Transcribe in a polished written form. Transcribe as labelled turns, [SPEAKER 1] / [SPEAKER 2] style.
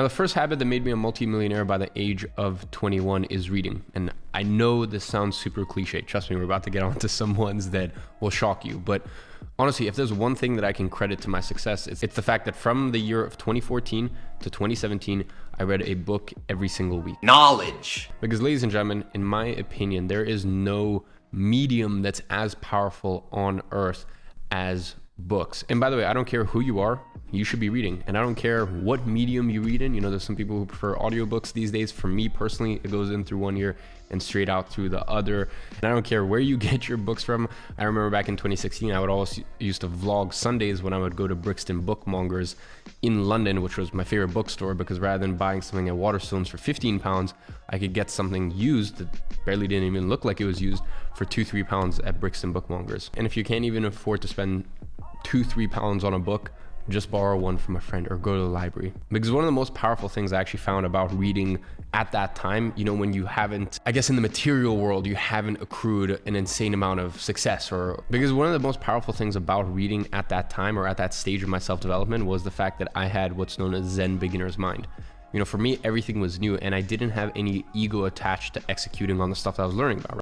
[SPEAKER 1] Now, the first habit that made me a multimillionaire by the age of 21 is reading. And I know this sounds super cliche. Trust me, we're about to get on to some ones that will shock you. But honestly, if there's one thing that I can credit to my success, it's the fact that from the year of 2014 to 2017, I read a book every single week.
[SPEAKER 2] Knowledge.
[SPEAKER 1] Because ladies and gentlemen, in my opinion, there is no medium that's as powerful on earth as books. And by the way, I don't care who you are, you should be reading. And I don't care what medium you read in. You know, there's some people who prefer audiobooks these days. For me personally, it goes in through one ear and straight out through the other. And I don't care where you get your books from. I remember back in 2016, I would always used to vlog Sundays when I would go to Brixton Bookmongers in London, which was my favorite bookstore, because rather than buying something at Waterstones for 15 pounds, I could get something used that barely didn't even look like it was used for £2-3 at Brixton Bookmongers. And if you can't even afford to spend £2-3 on a book, just borrow one from a friend or go to the library. Because one of the most powerful things I actually found about reading at that time, you know, when you haven't, I guess in the material world, you haven't accrued an insane amount of success, or because one of the most powerful things about reading at that time or at that stage of my self-development was the fact that I had what's known as Zen beginner's mind. You know, for me, everything was new and I didn't have any ego attached to executing on the stuff that I was learning about.